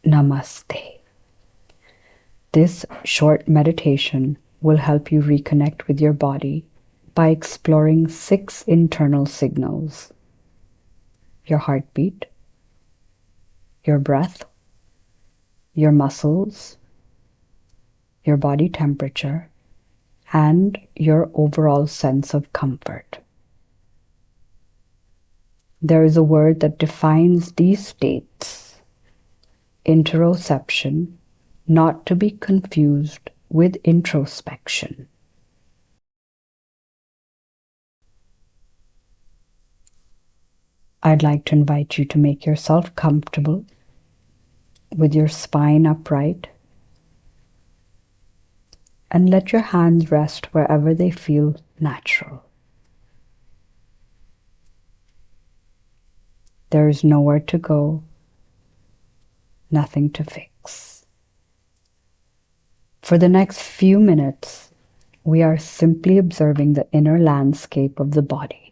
Namaste. This short meditation will help you reconnect with your body by exploring 6 internal signals: your heartbeat, your breath, your muscles, your body temperature, and your overall sense of comfort. There is a word that defines these states: interoception, not to be confused with introspection. I'd like to invite you to make yourself comfortable with your spine upright, and let your hands rest wherever they feel natural. There is nowhere to go, nothing to fix. For the next few minutes, we are simply observing the inner landscape of the body.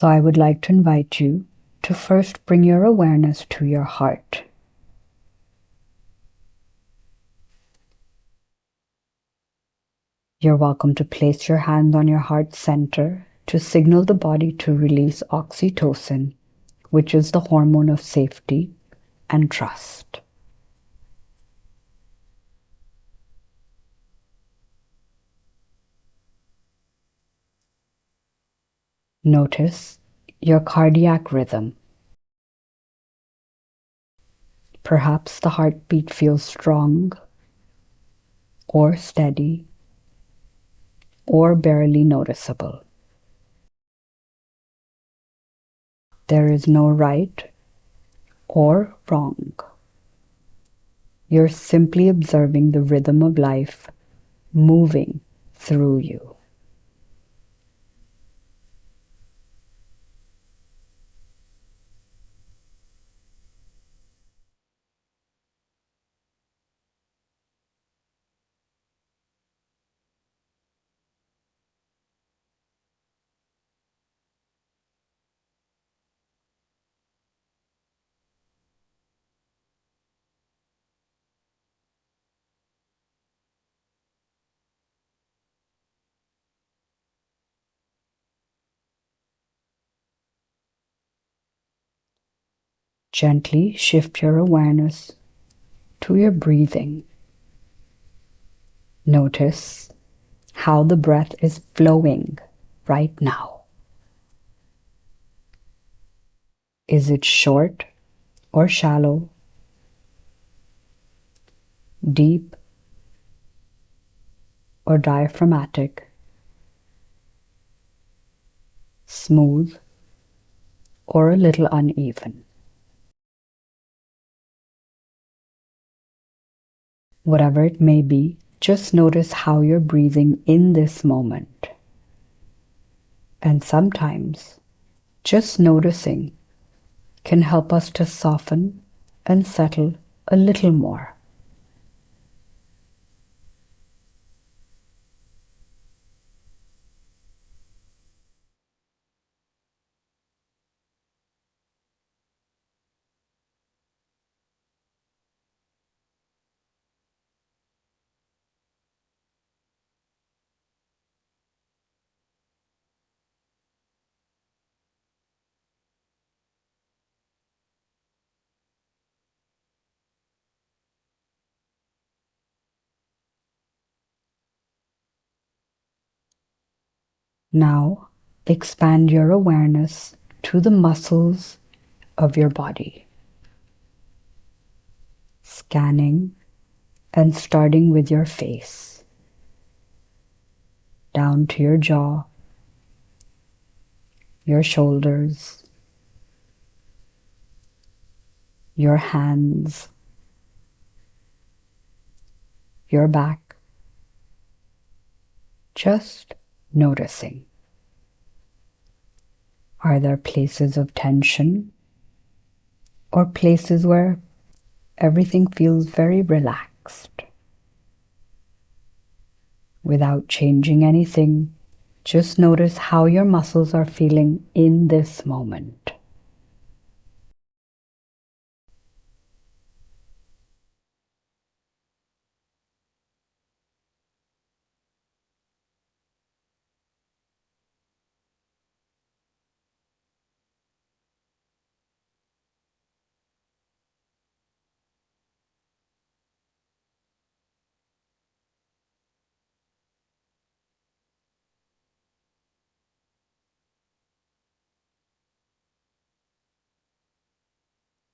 So I would like to invite you to first bring your awareness to your heart. You're welcome to place your hand on your heart center to signal the body to release oxytocin, which is the hormone of safety and trust. Notice your cardiac rhythm. Perhaps the heartbeat feels strong, or steady, or barely noticeable. There is no right or wrong. You're simply observing the rhythm of life moving through you. Gently shift your awareness to your breathing. Notice how the breath is flowing right now. Is it short or shallow? Deep or diaphragmatic? Smooth or a little uneven? Whatever it may be, just notice how you're breathing in this moment. And sometimes, just noticing can help us to soften and settle a little more. Now, expand your awareness to the muscles of your body, scanning and starting with your face, down to your jaw, your shoulders, your hands, your back, just noticing. Are there places of tension or places where everything feels very relaxed? Without changing anything, just notice how your muscles are feeling in this moment.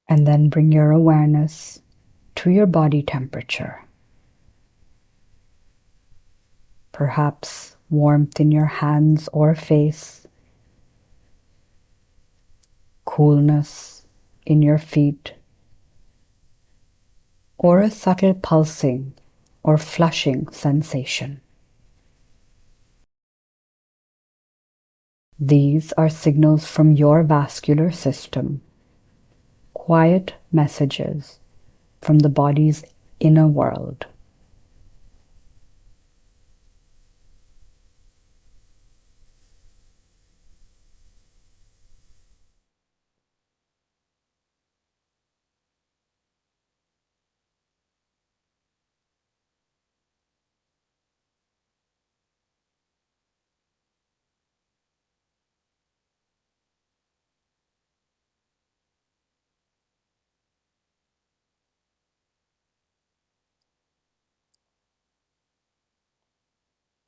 And then bring your awareness to your body temperature. Perhaps warmth in your hands or face, coolness in your feet, or a subtle pulsing or flushing sensation. These are signals from your vascular system, quiet messages from the body's inner world.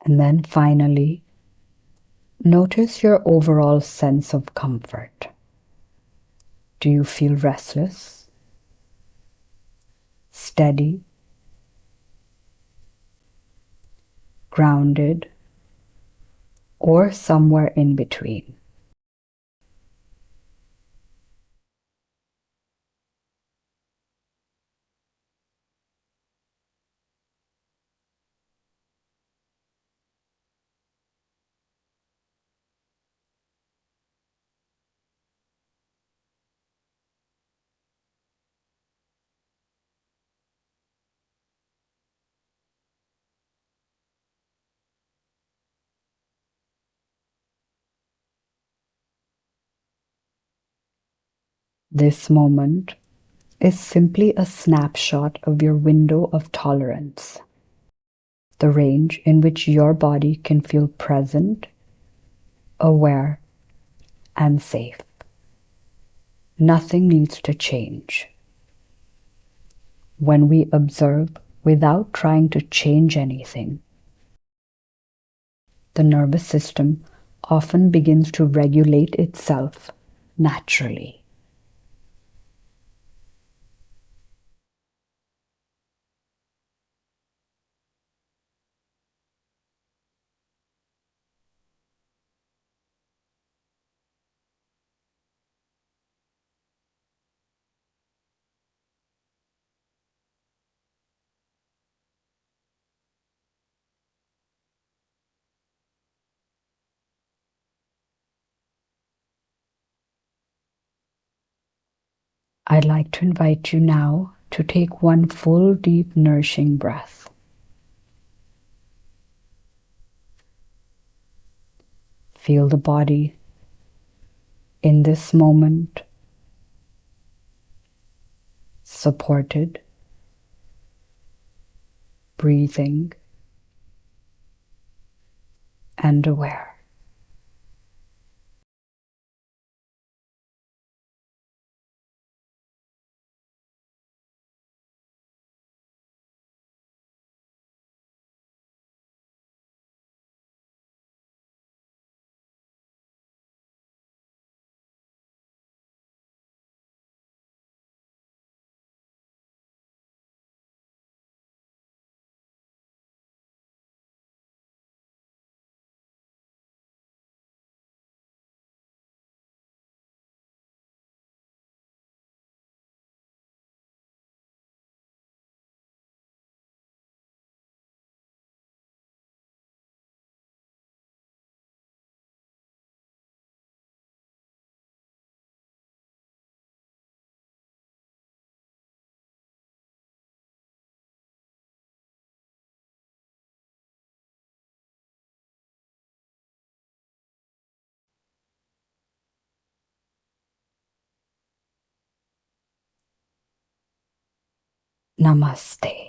And then finally, notice your overall sense of comfort. Do you feel restless, steady, grounded, or somewhere in between? This moment is simply a snapshot of your window of tolerance, the range in which your body can feel present, aware, and safe. Nothing needs to change. When we observe without trying to change anything, the nervous system often begins to regulate itself naturally. I'd like to invite you now to take one full, deep, nourishing breath. Feel the body in this moment supported, breathing, and aware. Namaste.